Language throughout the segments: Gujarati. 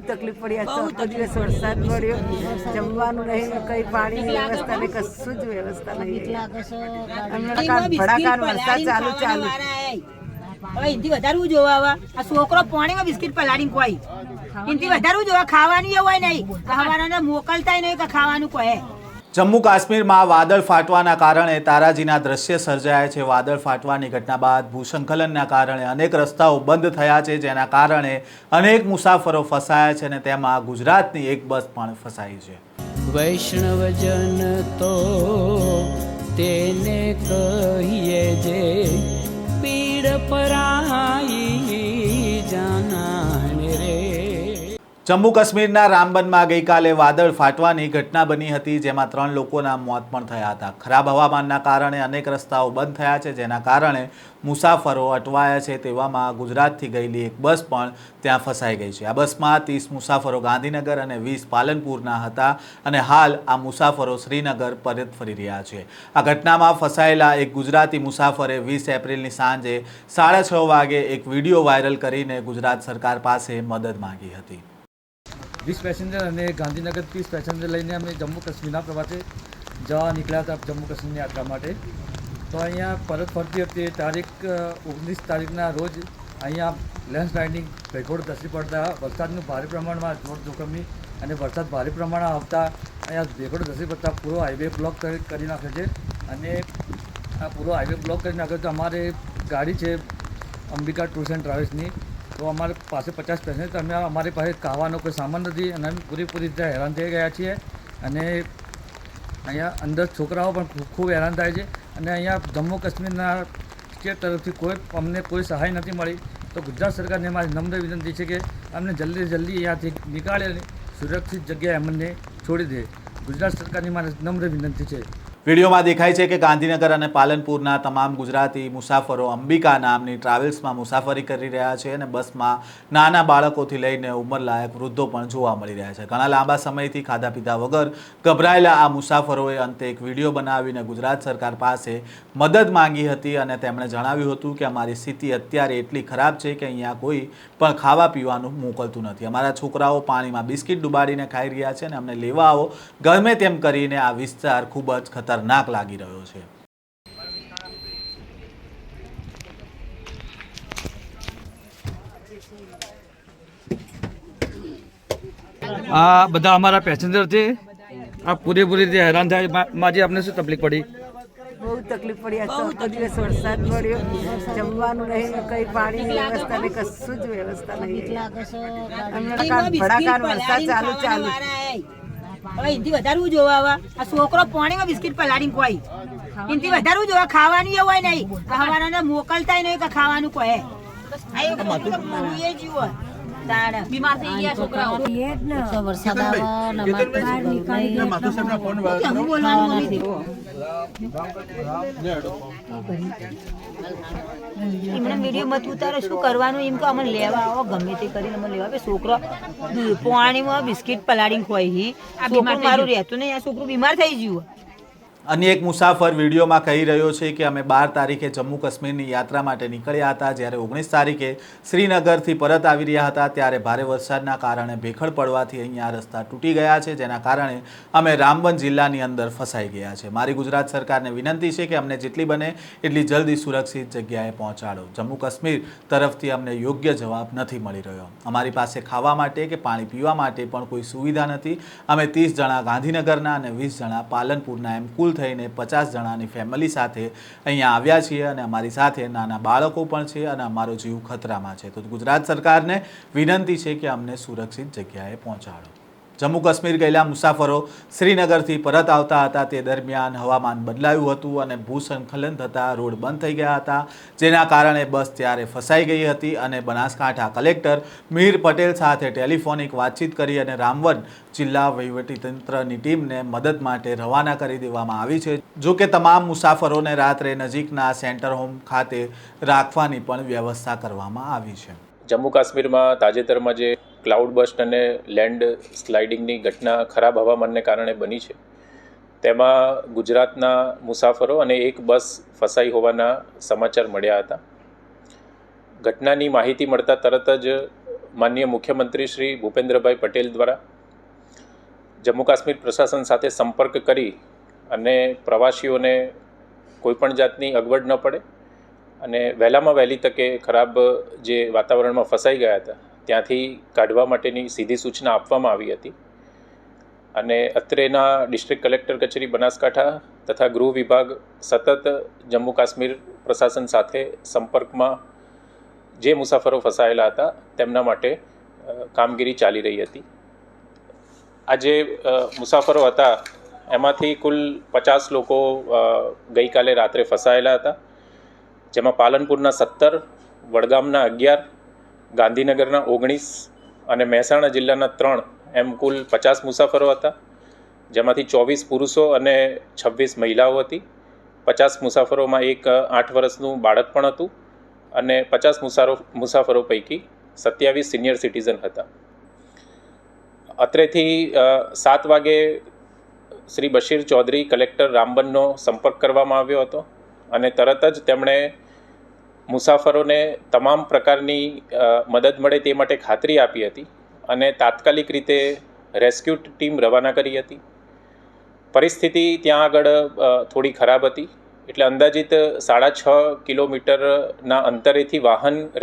તકલીફ પડી. આ ચોથો દિવસ વરસાદ પડ્યો, જમવાનું નહીં, કઈ પાણીની વ્યવસ્થા નહીં, કશું જ વ્યવસ્થા નહીં. ભડાકાનો વરસાદ ચાલુ એનથી વધારવું જોવા આ છોકરો પાણીમાં બિસ્કિટ પલાળીને કોઈ એનથી વધારવું જોવા. ખાવાનું એવું હોય નહીં, ખાવાના મોકલતા નહીં કે ખાવાનું કહે. જમ્મુ કાશ્મીરમાં વાદળ ફાટવાના કારણે તારાજીના દ્રશ્ય સર્જાયા છે. વાદળ ફાટવાની ઘટના બાદ ભૂસ્ખલનના કારણે અનેક રસ્તાઓ બંધ થયા છે, જેના કારણે અનેક મુસાફરો ફસાયા છે અને તેમાં ગુજરાતની એક બસ પણ ફસાઈ છે. વૈષ્ણવજન તો તેને કહીએ જે પીડ પરાઈ જાનાને રે. જમ્મુ કાશ્મીરના રામબનમાં ગઈકાલે વાદળ ફાટવાની ઘટના બની હતી, જેમાં 3 લોકોના મોત પણ થયા હતા. ખરાબ હવામાનના કારણે અનેક રસ્તાઓ બંધ થયા છે, જેના કારણે મુસાફરો અટવાયા છે. તેવામાં ગુજરાતથી ગયેલી એક બસ પણ ત્યાં ફસાઈ ગઈ છે. આ બસમાં 30 મુસાફરો ગાંધીનગર અને 20 પાલનપુરના હતા અને હાલ આ મુસાફરો શ્રીનગર પરત ફરી રહ્યા છે. આ ઘટનામાં ફસાયેલા એક ગુજરાતી મુસાફરે 20 એપ્રિલની સાંજે 6:30 વાગે એક વિડીયો વાયરલ કરીને ગુજરાત સરકાર પાસે મદદ માંગી હતી. 20 પેસેન્જર અને ગાંધીનગર 30 પેસેન્જર લઈને અમે જમ્મુ કાશ્મીરના પ્રવાસે જવા નીકળ્યા હતા, જમ્મુ કાશ્મીરની યાત્રા માટે. તો અહીંયા પરત ફરતી હતી તારીખ 19 તારીખના રોજ અહીંયા લેન્ડસ્લાઇડિંગ ભેખોડ ધસી પડતા વરસાદનું ભારે પ્રમાણમાં જોર જોખમી અને વરસાદ ભારે પ્રમાણમાં આવતા અહીંયા ભેખોડ ધસી પડતા પૂરો હાઈવે બ્લોક કરી નાખે છે. અને આ પૂરો હાઈવે બ્લોક કરી નાખે તો અમારે ગાડી છે અંબિકા ટૂર્સ એન્ડ ટ્રાવેલ્સની. તો અમારી પાસે 50 પેસેન્જર, અમે અમારી પાસે ખાવાનો કોઈ સામાન નથી અને અમે પૂરેપૂરી રીતે હેરાન થઈ ગયા છીએ. અને અહીંયા અંદર છોકરાઓ પણ ખૂબ હેરાન થાય છે. અને અહીંયા જમ્મુ કાશ્મીરના સ્ટેટ તરફથી અમને કોઈ સહાય નથી મળી. તો ગુજરાત સરકારને મારી નમ્ર વિનંતી છે કે અમને જલ્દી અહીંયાથી નીકાળે અને સુરક્ષિત જગ્યાએ અમને છોડી દે. ગુજરાત સરકારની મારી નમ્ર વિનંતી છે. વિડીયોમાં દેખાય છે કે ગાંધીનગર અને પાલનપુરના તમામ ગુજરાતી મુસાફરો અંબિકા નામની ટ્રાવેલ્સમાં મુસાફરી કરી રહ્યા છે અને બસમાં નાના બાળકોથી લઈને ઉંમરલાયક વૃદ્ધો પણ જોવા મળી રહ્યા છે. ઘણા લાંબા સમયથી ખાધા પીધા વગર ગભરાયેલા આ મુસાફરોએ અંતે એક વિડીયો બનાવીને ગુજરાત સરકાર પાસે મદદ માંગી હતી અને તેમણે જણાવ્યું હતું કે અમારી સ્થિતિ અત્યારે એટલી ખરાબ છે કે અહીંયા કોઈ પણ ખાવા પીવાનું મોકલતું નથી. અમારા છોકરાઓ પાણીમાં બિસ્કિટ ડુબાડીને ખાઈ રહ્યા છે અને અમને લેવા આવો. ગમે તેમ કરીને આ વિસ્તાર ખૂબ જ ખતરનાક લાગી રહ્યો છે. આ બધા અમારા પેસેન્જર છે, આ પૂરેપૂરી રીતે હેરાન થાય. માજી આપને શું તકલીફ પડી? બહુ તકલીફ પડી. આ ચોથો દિવસ વરસાદ પડ્યો, જમવાનું નહીં, કઈ પાણીની વ્યવસ્થા નહીં, કશું જ વ્યવસ્થા નહીં. ભડાકાનો વરસાદ ચાલુ એનથી વધારવું જોવા. આ છોકરો પાણીમાં બિસ્કિટ પલાળીને કોઈ એનથી વધારવું જોવા. ખાવાનું એવું હોય નહીં, ખાવાના મોકલતા નહીં કે ખાવાનું કહે. બીમાર થઈ ગયા છોકરાઓ. વરસાદ એમને મીડિયમ મત ઉતારો શું કરવાનું એમ કે અમે લેવા આવો, ગમે તે કરીને અમે લેવા. છોકરો પાણીમાં બિસ્કિટ પલાળીને ખોઈ મારું રહેતું નહીં. આ છોકરું બીમાર થઈ ગયું. અન્ય એક મુસાફર વિડીયોમાં કહી રહ્યો છે કે અમે 12 તારીખે જમ્મુ કાશ્મીરની યાત્રા માટે નીકળ્યા હતા, જ્યારે 19 તારીખે શ્રીનગરથી પરત આવી રહ્યા હતા ત્યારે ભારે વરસાદના કારણે ભેખડ પડવાથી અહીંયા રસ્તા તૂટી ગયા છે, જેના કારણે અમે રામબન જિલ્લાની અંદર ફસાઈ ગયા છે. મારી ગુજરાત સરકારને વિનંતી છે કે અમને જેટલી બને એટલી જલ્દી સુરક્ષિત જગ્યાએ પહોંચાડો. જમ્મુ કાશ્મીર તરફથી અમને યોગ્ય જવાબ નથી મળી રહ્યો. અમારી પાસે ખાવા માટે કે પાણી પીવા માટે પણ કોઈ સુવિધા નથી. અમે 30 જણા ગાંધીનગરના અને 20 જણા પાલનપુરના એમ કુલ થઈને 50 જણાની ફેમિલી સાથે અહીંયા આવ્યા છીએ અને અમારી સાથે નાના બાળકો પણ છે અને અમારો જીવ ખતરામાં છે. તો ગુજરાત સરકારને વિનંતી છે કે અમને સુરક્ષિત જગ્યાએ પહોંચાડો. જમ્મુ કાશ્મીર ગયેલા મુસાફરો શ્રીનગરથી પરત આવતા હતા તે દરમિયાન હવામાન બદલાયું હતું અને ભૂસ્ખલન થતાં રોડ બંધ થઈ ગયા હતા, જેના કારણે બસ ત્યારે ફસાઈ ગઈ હતી અને બનાસકાંઠા કલેક્ટર મિહિર પટેલ સાથે ટેલિફોનિક વાતચીત કરી અને રામબન જિલ્લા વહીવટીતંત્રની ટીમને મદદ માટે રવાના કરી દેવામાં આવી છે. જો કે તમામ મુસાફરોને રાત્રે નજીકના સેન્ટર હોમ ખાતે રાખવાની પણ વ્યવસ્થા કરવામાં આવી છે. જમ્મુ કાશ્મીરમાં તાજેતરમાં જે ક્લાઉડ બસ્ટ અને લેન્ડ સ્લાઇડિંગની ઘટના ખરાબ હવામાનને કારણે બની છે, તેમાં ગુજરાતના મુસાફરો અને એક બસ ફસાઈ હોવાના સમાચાર મળ્યા હતા. ઘટનાની માહિતી મળતા તરત જ માનનીય મુખ્યમંત્રી શ્રી ભૂપેન્દ્રભાઈ પટેલ દ્વારા જમ્મુ કાશ્મીર પ્રશાસન સાથે સંપર્ક કરી અને પ્રવાસીઓને કોઈપણ જાતની અગવડ ન પડે અને વહેલામાં વહેલી તકે ખરાબ જે વાતાવરણમાં ફસાઈ ગયા હતા ત્યાંથી કાઢવા માટેની સીધી સૂચના આપવામાં આવી હતી અને અત્રેના ડિસ્ટ્રિક્ટ કલેક્ટર કચેરી બનાસકાંઠા તથા ગૃહ વિભાગ સતત જમ્મુ કાશ્મીર પ્રશાસન સાથે સંપર્કમાં જે મુસાફરો ફસાયેલા હતા તેમના માટે કામગીરી ચાલી રહી હતી. આ જે મુસાફરો હતા એમાંથી કુલ 50 લોકો ગઈકાલે રાત્રે ફસાયેલા હતા, જેમાં પાલનપુરના 17, વડગામના 11, ગાંધીનગરના 19 અને મહેસાણા જિલ્લાના 3 એમ કુલ 50 મુસાફરો હતા, જેમાંથી 24 પુરુષો અને 26 મહિલાઓ હતી. 50 મુસાફરોમાં એક 8 વર્ષનું બાળક પણ હતું અને 50 મુસાફરો પૈકી 27 સિનિયર સિટીઝન હતા. અત્રેથી 7 વાગે શ્રી બશીર ચૌધરી કલેક્ટર રામબનનો સંપર્ક કરવામાં આવ્યો હતો અને તરત જ તેમણે મુસાફરોને તમામ પ્રકારની મદદ મળે તે માટે ખાતરી આપી હતી અને તાત્કાલિક રીતે રેસ્ક્યુ ટીમ રવાના કરી હતી. પરિસ્થિતિ ત્યાં આગળ થોડી ખરાબ હતી, એટલે અંદાજિત 6.5 કિલોમીટરના અંતરેથી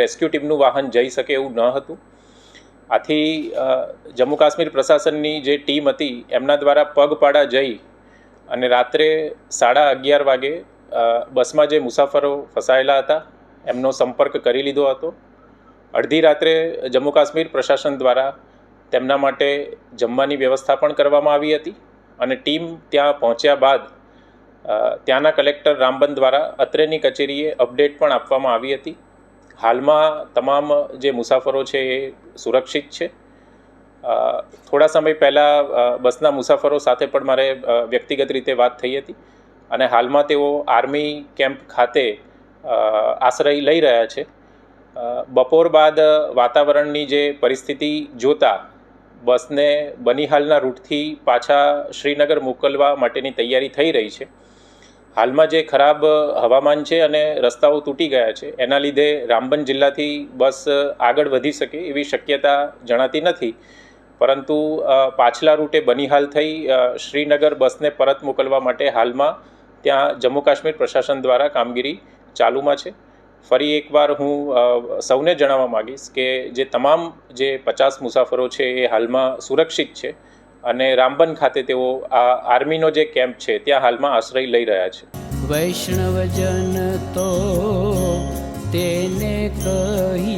રેસ્ક્યુ ટીમનું વાહન જઈ શકે એવું ન હતું. આથી જમ્મુ કાશ્મીર પ્રશાસનની જે ટીમ હતી એમના દ્વારા પગપાળા જઈ અને રાત્રે 11:30 વાગે બસમાં જે મુસાફરો ફસાયેલા હતા એમનો સંપર્ક કરી લીધો હતો. અડધી રાત્રે જમ્મુ કાશ્મીર પ્રશાસન દ્વારા તેમના માટે જમવાની વ્યવસ્થા પણ કરવામાં આવી હતી અને ટીમ ત્યાં પહોંચ્યા બાદ ત્યાંના કલેક્ટર રામબન દ્વારા અત્રેની કચેરીએ અપડેટ પણ આપવામાં આવી હતી. હાલમાં તમામ જે મુસાફરો છે એ સુરક્ષિત છે. થોડા સમય પહેલાં બસના મુસાફરો સાથે પણ મારે વ્યક્તિગત રીતે વાત થઈ હતી અને હાલમાં તેઓ આર્મી કેમ્પ ખાતે આશ્રય લઈ રહ્યા છે. બપોર બાદ વાતાવરણની જે પરિસ્થિતિ જોતા બસને બનિહાલના રૂટથી પાછા શ્રીનગર મોકલવા માટેની તૈયારી થઈ રહી છે. હાલમાં જે ખરાબ હવામાન છે અને રસ્તાઓ તૂટી ગયા છે એના લીધે રામબન જિલ્લાથી બસ આગળ વધી શકે એવી શક્યતા જણાતી નથી, પરંતુ પાછલા રૂટે બનિહાલ થઈ શ્રીનગર બસને પરત મોકલવા માટે હાલમાં ત્યાં જમ્મુ કાશ્મીર પ્રશાસન દ્વારા કામગીરી ચાલુમાં છે. ફરી એકવાર હું સૌને જણાવવા માગીશ કે જે તમામ જે 50 મુસાફરો છે એ હાલમાં સુરક્ષિત છે અને રામબન ખાતે તેઓ આ આર્મીનો જે કેમ્પ છે ત્યાં હાલમાં આશ્રય લઈ રહ્યા છે. વૈષ્ણવજન તો તેને કહીએ